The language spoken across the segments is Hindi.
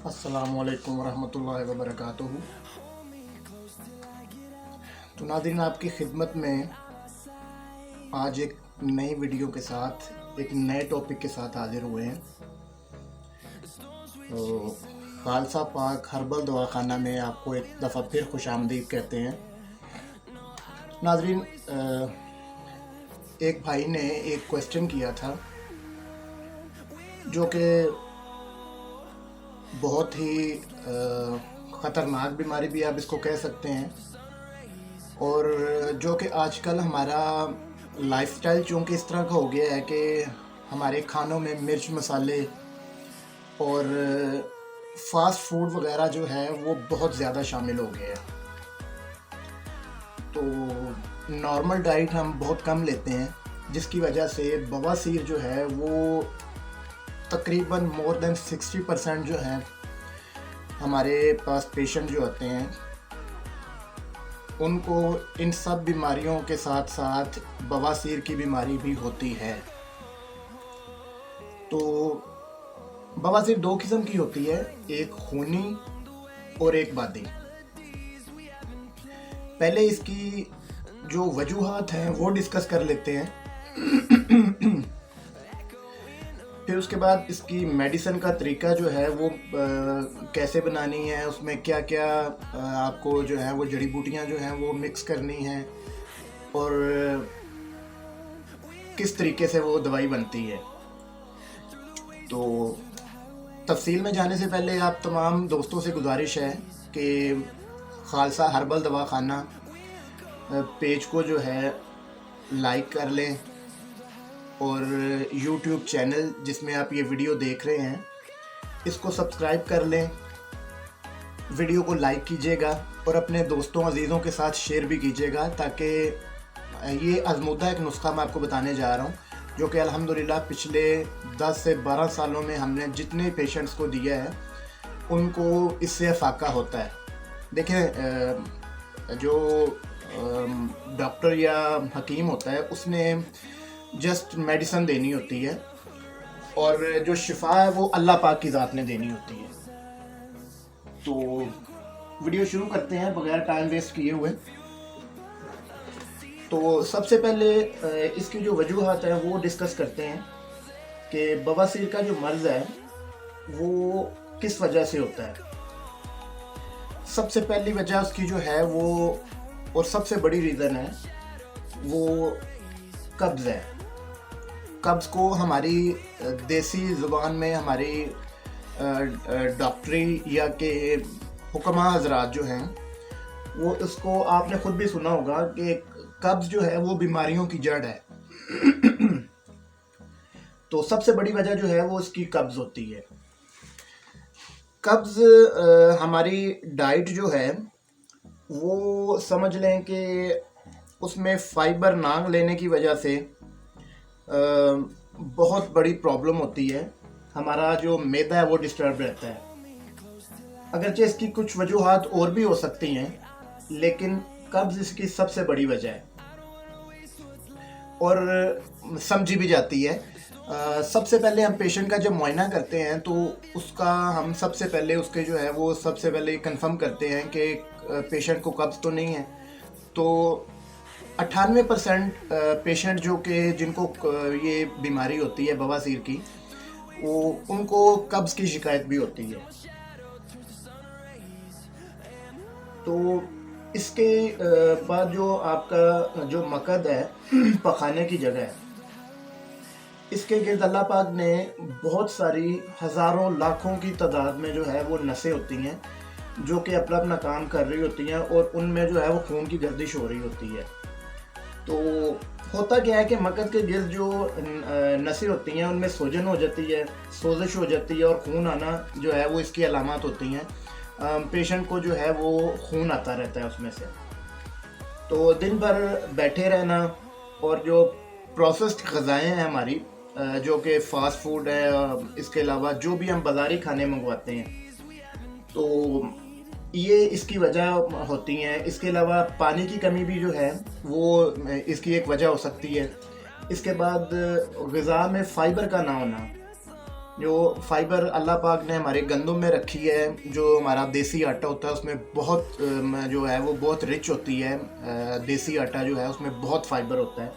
अस्सलामुअलैकुम वरहमतुल्लाहि वबरकातुहू। तो नाज़रीन, आपकी खिदमत में आज एक नई वीडियो के साथ एक नए टॉपिक के साथ हाजिर हुए हैं। तो खालसा पाक हर्बल दवाखाना में आपको एक दफ़ा फिर खुशामदीद कहते हैं। नाज़रीन, एक भाई ने एक क्वेश्चन किया था जो कि बहुत ही ख़तरनाक बीमारी भी आप इसको कह सकते हैं, और जो कि आजकल हमारा लाइफस्टाइल चूँकि इस तरह का हो गया है कि हमारे खानों में मिर्च मसाले और फास्ट फूड वगैरह जो है वो बहुत ज़्यादा शामिल हो गया है। तो नॉर्मल डाइट हम बहुत कम लेते हैं, जिसकी वजह से बवासीर जो है वो तकरीबन मोर देन 60% जो है हमारे पास पेशेंट जो आते हैं उनको इन सब बीमारियों के साथ साथ बवासीर की बीमारी भी होती है। तो बवासीर दो किस्म की होती है, एक खूनी और एक बादी। पहले इसकी जो वजूहात हैं वो डिस्कस कर लेते हैं। फिर उसके बाद इसकी मेडिसिन का तरीका जो है वो कैसे बनानी है, उसमें क्या क्या आपको जो है वो जड़ी बूटियां जो हैं वो मिक्स करनी है और किस तरीके से वो दवाई बनती है। तो तफसील में जाने से पहले आप तमाम दोस्तों से गुजारिश है कि खालसा हर्बल दवाखाना पेज को जो है लाइक कर लें और YouTube चैनल जिसमें आप ये वीडियो देख रहे हैं इसको सब्सक्राइब कर लें। वीडियो को लाइक कीजिएगा और अपने दोस्तों अजीज़ों के साथ शेयर भी कीजिएगा, ताकि ये आजमूदा एक नुस्खा मैं आपको बताने जा रहा हूँ जो कि अल्हम्दुलिल्लाह पिछले 10 से 12 सालों में हमने जितने पेशेंट्स को दिया है उनको इससे फाका होता है। देखें, जो डॉक्टर या हकीम होता है उसने जस्ट मेडिसिन देनी होती है और जो शिफा है वो अल्लाह पाक की ज़ात ने देनी होती है। तो वीडियो शुरू करते हैं बगैर टाइम वेस्ट किए हुए। तो सबसे पहले इसकी जो वजूहात है वो डिस्कस करते हैं कि बवासीर का जो मर्ज़ है वो किस वजह से होता है। सबसे पहली वजह उसकी जो है वो और सबसे बड़ी रीज़न है वो कब्ज़ है। कब्ज़ को हमारी देसी ज़ुबान में हमारी डॉक्टरी या के हुक्मा हजरात जो हैं वो इसको आपने ख़ुद भी सुना होगा कि कब्ज़ जो है वो बीमारियों की जड़ है। तो सबसे बड़ी वजह जो है वो इसकी कब्ज़ होती है। कब्ज़ हमारी डाइट जो है वो समझ लें कि उसमें फ़ाइबर ना लेने की वजह से बहुत बड़ी प्रॉब्लम होती है। हमारा जो मैदा है वो डिस्टर्ब रहता है। अगरचे इसकी कुछ वजूहात और भी हो सकती हैं, लेकिन कब्ज़ इसकी सबसे बड़ी वजह है और समझी भी जाती है। सबसे पहले हम पेशेंट का जब मुआयना करते हैं तो उसका हम सबसे पहले उसके जो है वो सबसे पहले कंफर्म करते हैं कि पेशेंट को कब्ज़ तो नहीं है। तो 98% पेशेंट जो कि जिनको ये बीमारी होती है बवासीर की, वो उनको कब्ज़ की शिकायत भी होती है। तो इसके बाद जो आपका जो मकद है पखाने की जगह है, इसके गिर्द अल्लाह पाक ने बहुत सारी हज़ारों लाखों की तादाद में जो है वो नसें होती हैं जो कि अपना अपना काम कर रही होती हैं और उनमें जो है वो खून की गर्दिश हो रही होती है। तो होता क्या है कि मकद के गिर्द जो नसें होती हैं उनमें सोजन हो जाती है, सोजिश हो जाती है और खून आना जो है वो इसकी अलामत होती हैं। पेशेंट को जो है वो खून आता रहता है उसमें से। तो दिन भर बैठे रहना और जो प्रोसेस्ड ग़िज़ाएँ हैं हमारी जो कि फ़ास्ट फूड है, इसके अलावा जो भी हम बाज़ारी खाने मंगवाते हैं, तो ये इसकी वजह होती हैं। इसके अलावा पानी की कमी भी जो है वो इसकी एक वजह हो सकती है। इसके बाद ग़िज़ा में फ़ाइबर का ना होना, जो फाइबर अल्लाह पाक ने हमारे गंदम में रखी है, जो हमारा देसी आटा होता है उसमें बहुत जो है वो बहुत रिच होती है। देसी आटा जो है उसमें बहुत फाइबर होता है,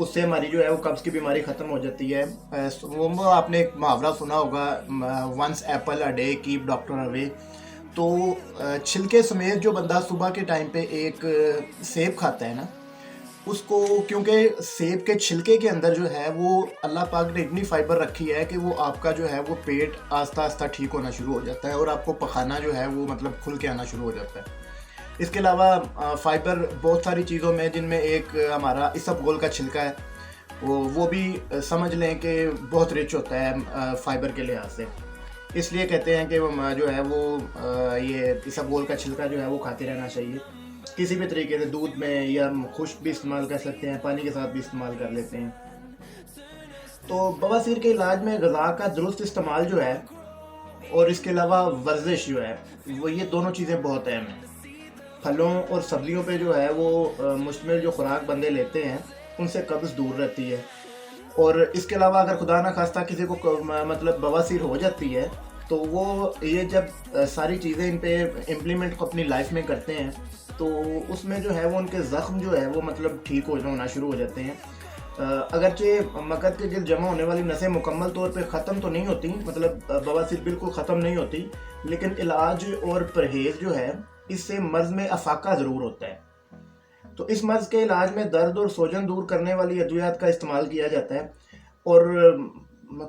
उससे हमारी जो है वो कब्ज़ की बीमारी ख़त्म हो जाती है। वो आपने एक मुहावरा सुना होगा, once apple a day keep doctor away. तो छिलके समेत जो बंदा सुबह के टाइम पे एक सेब खाता है ना, उसको, क्योंकि सेब के छिलके के अंदर जो है वो अल्लाह पाक ने इतनी फाइबर रखी है कि वो आपका जो है वो पेट आस्ता आस्ता ठीक होना शुरू हो जाता है और आपको पखाना जो है वो मतलब खुल के आना शुरू हो जाता है। इसके अलावा फाइबर बहुत सारी चीज़ों में, जिनमें एक हमारा इसबगोल का छिलका है, वो भी समझ लें कि बहुत रिच होता है फाइबर के लिहाज से। इसलिए कहते हैं कि जो है वो ये इसबगोल का छिलका जो है वो खाते रहना चाहिए किसी भी तरीके से, दूध में, या खुश्क भी इस्तेमाल कर सकते हैं, पानी के साथ भी इस्तेमाल कर लेते हैं। तो बवासीर के इलाज में ग़िज़ा का दुरुस्त इस्तेमाल जो है और इसके अलावा वर्जिश जो है वो, ये दोनों चीज़ें बहुत अहम हैं। फलों और सब्जियों पे जो है वो मुश्तमिल जो खुराक बंदे लेते हैं उनसे कब्ज़ दूर रहती है। और इसके अलावा अगर खुदा ना खास्ता किसी को मतलब बवासीर हो जाती है, तो वो ये जब सारी चीज़ें इन पे इम्प्लीमेंट अपनी लाइफ में करते हैं, तो उसमें जो है वो उनके ज़ख्म जो है वो मतलब ठीक होना शुरू हो जाते हैं। अगरचे मकद के गिर्द जमा होने वाली नसें मुकम्मल तौर पे ख़त्म तो नहीं होती, मतलब बवासीर बिल्कुल ख़त्म नहीं होती, लेकिन इलाज और परहेज़ जो है इससे मर्ज़ में अफाका ज़रूर होता है। तो इस मर्ज़ के इलाज में दर्द और सोजन दूर करने वाली अद्वियात का इस्तेमाल किया जाता है। और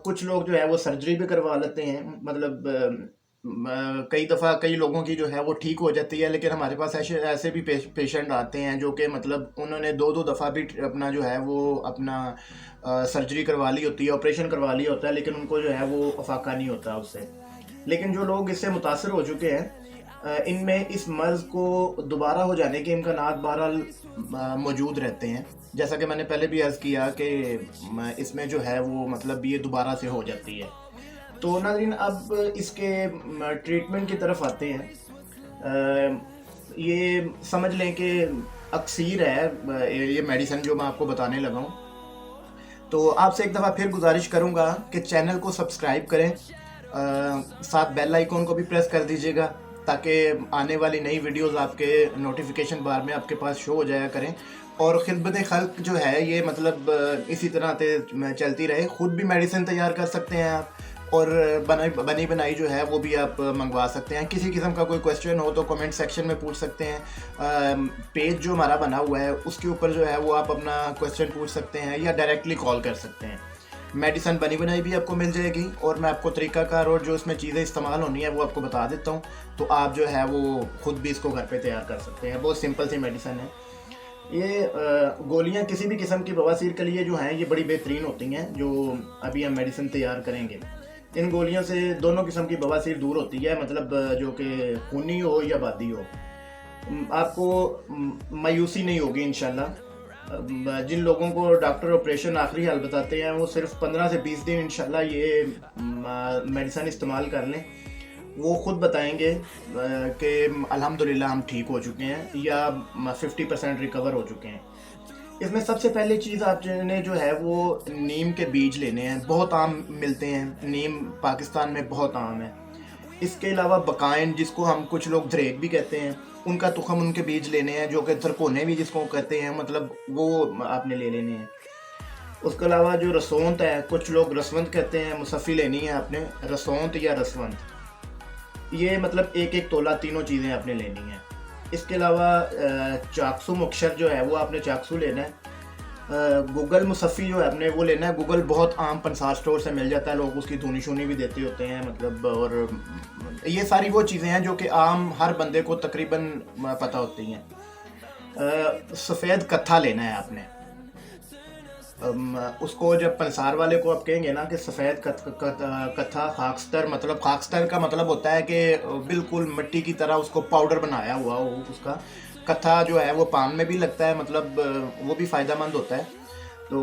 कुछ लोग जो है वो सर्जरी भी करवा लेते हैं, मतलब कई दफ़ा कई लोगों की जो है वो ठीक हो जाती है, लेकिन हमारे पास ऐसे ऐसे भी पेशेंट आते हैं जो कि मतलब उन्होंने दो दो दफ़ा भी अपना जो है वो अपना सर्जरी करवा ली होती है, ऑपरेशन करवा लिया होता है, लेकिन उनको जो है वो अफाका नहीं होता उससे। लेकिन जो लोग इससे मुतासर हो चुके हैं, इनमें इस मर्ज़ को दोबारा हो जाने के इम्कानात बहरहाल मौजूद रहते हैं। जैसा कि मैंने पहले भी अर्ज़ किया कि इसमें जो है वो मतलब ये दोबारा से हो जाती है। तो नाज़रीन, अब इसके ट्रीटमेंट की तरफ आते हैं। ये समझ लें कि अक्सीर है ये मेडिसिन जो मैं आपको बताने लगा हूँ। तो आपसे एक दफ़ा फिर गुजारिश करूँगा कि चैनल को सब्सक्राइब करें, साथ बेल आइकॉन को भी प्रेस कर दीजिएगा, ताकि आने वाली नई वीडियोस आपके नोटिफिकेशन बार में आपके पास शो हो जाया करें। और खिदमत खल्क जो है ये मतलब इसी तरह से चलती रहे। ख़ुद भी मेडिसिन तैयार कर सकते हैं आप, और बनी बनाई जो है वो भी आप मंगवा सकते हैं। किसी किस्म का कोई क्वेश्चन हो तो कमेंट सेक्शन में पूछ सकते हैं। पेज जो हमारा बना हुआ है उसके ऊपर जो है वो आप अपना क्वेश्चन पूछ सकते हैं, या डायरेक्टली कॉल कर सकते हैं। मेडिसिन बनी बनाई भी आपको मिल जाएगी, और मैं आपको तरीक़ाकार और जो इसमें चीज़ें इस्तेमाल होनी है वो आपको बता देता हूँ। तो आप जो है वो ख़ुद भी इसको घर पे तैयार कर सकते हैं। बहुत सिंपल सी मेडिसिन है ये। गोलियाँ किसी भी किस्म की बवासीर के लिए जो हैं ये बड़ी बेहतरीन होती हैं, जो अभी हम मेडिसिन तैयार करेंगे। इन गोलियों से दोनों किस्म की बवासीर दूर होती है, मतलब जो कि खूनी हो या बादी हो। आपको मायूसी नहीं होगी इंशाल्लाह। जिन लोगों को डॉक्टर ऑपरेशन आखिरी हाल बताते हैं वो सिर्फ 15 से 20 दिन इंशाल्लाह ये मेडिसिन इस्तेमाल कर लें। वो ख़ुद बताएंगे कि अल्हम्दुलिल्लाह हम ठीक हो चुके हैं, या 50% रिकवर हो चुके हैं। इसमें सबसे पहली चीज़ आपने जो है वो नीम के बीज लेने हैं, बहुत आम मिलते हैं, नीम पाकिस्तान में बहुत आम है। इसके अलावा बकाइन, जिसको हम कुछ लोग धरेक भी कहते हैं, उनका तुखम, उनके बीज लेने हैं, जो कि तरकोने भी जिसको कहते हैं, मतलब वो आपने ले लेने हैं। उसके अलावा जो रसौंत है, कुछ लोग रसवंत कहते हैं, मुसफ़ी लेनी है आपने, रसौंत या रसवंत, ये मतलब एक एक तोला तीनों चीज़ें आपने लेनी हैं। इसके अलावा चाकसू मुक्शर जो है वो आपने चाकसू लेना है। गूगल मुसफ़ी जो है आपने वो लेना है। गूगल बहुत आम पंसार स्टोर से मिल जाता है, लोग उसकी धुनी शुनी भी देते होते हैं, मतलब। और ये सारी वो चीज़ें हैं जो कि आम हर बंदे को तकरीबन पता होती हैं। सफ़ेद कत्था लेना है आपने। उसको जब पंसार वाले को आप कहेंगे ना कि सफ़ेद कत्था खाकस्तर, मतलब खाकस्तर का मतलब होता है कि बिल्कुल मिट्टी की तरह उसको पाउडर बनाया हुआ हो। उसका कत्था जो है वो पान में भी लगता है, मतलब वो भी फ़ायदेमंद होता है। तो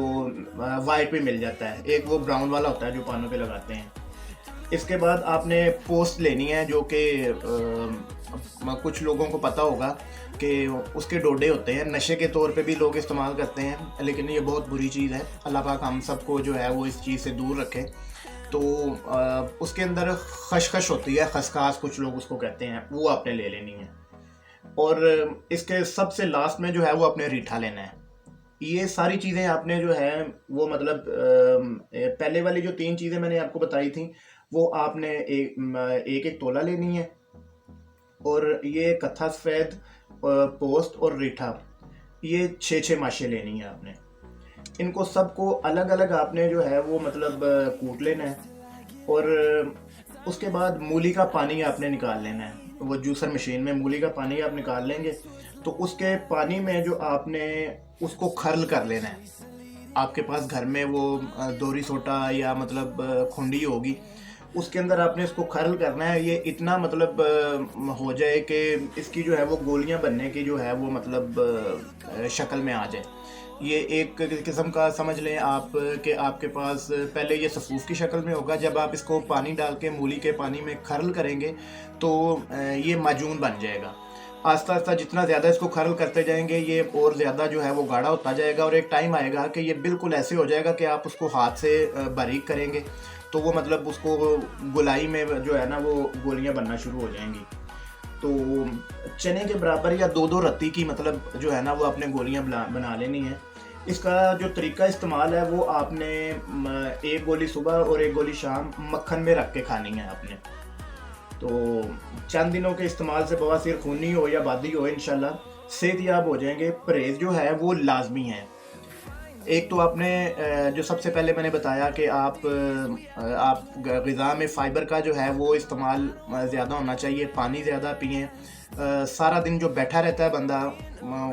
वाइट भी मिल जाता है। एक वो ब्राउन वाला होता है जो पानों पे लगाते हैं। इसके बाद आपने पोस्ट लेनी है, जो कि कुछ लोगों को पता होगा कि उसके डोडे होते हैं, नशे के तौर पे भी लोग इस्तेमाल करते हैं, लेकिन ये बहुत बुरी चीज़ है। अल्लाह पाक हम सबको जो है वो इस चीज़ से दूर रखे। तो उसके अंदर खशखश होती है, खसखस कुछ लोग उसको कहते हैं, वो आपने ले लेनी है। और इसके सबसे लास्ट में जो है वो आपने रीठा लेना है। ये सारी चीज़ें आपने जो है वो मतलब पहले वाली जो 3 चीज़ें मैंने आपको बताई थी वो आपने एक एक तोला लेनी है। और ये कत्था सफ़ेद, पोस्त और रीठा, ये 6-6 माशे लेनी है आपने। इनको सबको अलग अलग आपने जो है वो मतलब कूट लेना है। और उसके बाद मूली का पानी आपने निकाल लेना है। वो जूसर मशीन में मूली का पानी आप निकाल लेंगे तो उसके पानी में जो आपने उसको खर्ल कर लेना है। आपके पास घर में वो दोरी सोटा या मतलब खुंडी होगी, उसके अंदर आपने इसको खर्ल करना है। ये इतना मतलब हो जाए कि इसकी जो है वो गोलियां बनने की जो है वो मतलब शक्ल में आ जाए। ये एक किस्म का समझ लें आप कि आपके पास पहले ये सफ़ूफ की शक्ल में होगा। जब आप इसको पानी डाल के मूली के पानी में खर्ल करेंगे तो ये माजून बन जाएगा। आस्ता आस्ता जितना ज़्यादा इसको खर्ल करते जाएंगे ये और ज़्यादा जो है वो गाढ़ा होता जाएगा। और एक टाइम आएगा कि ये बिल्कुल ऐसे हो जाएगा कि आप उसको हाथ से बारीक करेंगे तो वो मतलब उसको गोलाई में जो है ना वो गोलियां बनना शुरू हो जाएंगी। तो चने के बराबर या 2-2 रत्ती की मतलब जो है ना वो आपने गोलियां बना लेनी है। इसका जो तरीका इस्तेमाल है वो आपने 1 गोली सुबह और 1 गोली शाम मक्खन में रख के खानी है आपने। तो चंद दिनों के इस्तेमाल से बवासीर खूनी हो या बादी हो इंशाल्लाह सेहतयाब हो जाएंगे। परहेज़ जो है वो लाजमी है। एक तो आपने जो सबसे पहले मैंने बताया कि आप ग़िज़ा में फ़ाइबर का जो है वो इस्तेमाल ज़्यादा होना चाहिए, पानी ज़्यादा पिएँ। सारा दिन जो बैठा रहता है बंदा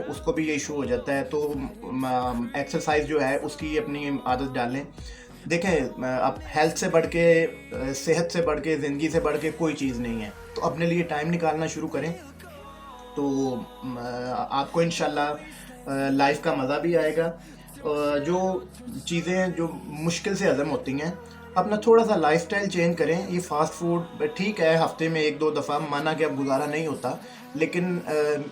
उसको भी ये इशू हो जाता है, तो एक्सरसाइज जो है उसकी अपनी आदत डालें। देखें अब हेल्थ से बढ़ के, सेहत से बढ़ के, ज़िंदगी से बढ़ के कोई चीज़ नहीं है। तो अपने लिए टाइम निकालना शुरू करें तो आपको इंशाल्लाह लाइफ का मज़ा भी आएगा। जो चीज़ें जो मुश्किल से हज़म होती हैं, अपना थोड़ा सा लाइफस्टाइल चेंज करें। ये फ़ास्ट फूड ठीक है, हफ्ते में 1-2 दफ़ा, माना कि अब गुजारा नहीं होता, लेकिन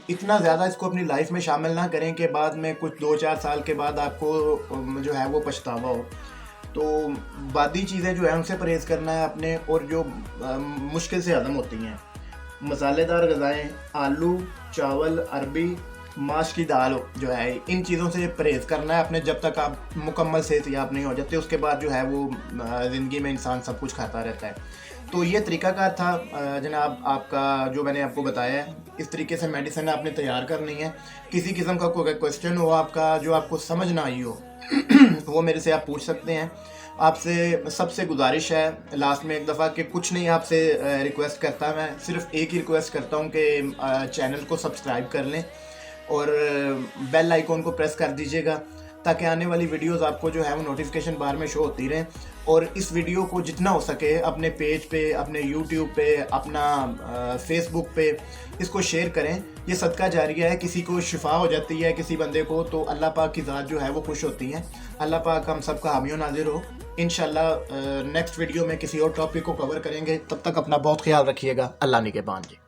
इतना ज़्यादा इसको अपनी लाइफ में शामिल ना करें कि बाद में कुछ 2-4 साल के बाद आपको जो है वो पछतावा हो। तो बादी चीज़ें जो है उनसे परहेज़ करना है अपने। और जो मुश्किल से हज़म होती हैं, मसालेदार ग़िज़ाएँ, आलू, चावल, अरबी, माश की दाल जो है, इन चीज़ों से परहेज़ करना है अपने जब तक आप मुकम्मल सेहतयाब नहीं हो जाते। उसके बाद जो है वो ज़िंदगी में इंसान सब कुछ खाता रहता है। तो ये तरीक़ाकार था जनाब आपका, जो मैंने आपको बताया है। इस तरीके से मेडिसिन आपने तैयार करनी है। किसी किस्म का कोई क्वेश्चन हो आपका जो आपको समझ ना आई हो वो मेरे से आप पूछ सकते हैं। आपसे सबसे गुजारिश है लास्ट में एक दफ़ा कि कुछ नहीं आपसे रिक्वेस्ट करता, मैं सिर्फ एक ही रिक्वेस्ट करता हूँ कि चैनल को सब्सक्राइब कर लें और बेल आइकॉन को प्रेस कर दीजिएगा ताकि आने वाली वीडियोस आपको जो है वो नोटिफिकेशन बार में शो होती रहें। और इस वीडियो को जितना हो सके अपने पेज पे, अपने यूट्यूब पे, अपना फेसबुक पे इसको शेयर करें। ये सदका जारिया है, किसी को शिफा हो जाती है किसी बंदे को तो अल्लाह पाक की ज़ात जो है वो खुश होती है। अल्लाह पाक हम सबका हामी व नाज़िर हो। इंशाल्लाह नेक्स्ट वीडियो में किसी और टॉपिक को कवर करेंगे। तब तक अपना बहुत ख्याल रखिएगा। अल्लाह निगहबान जी।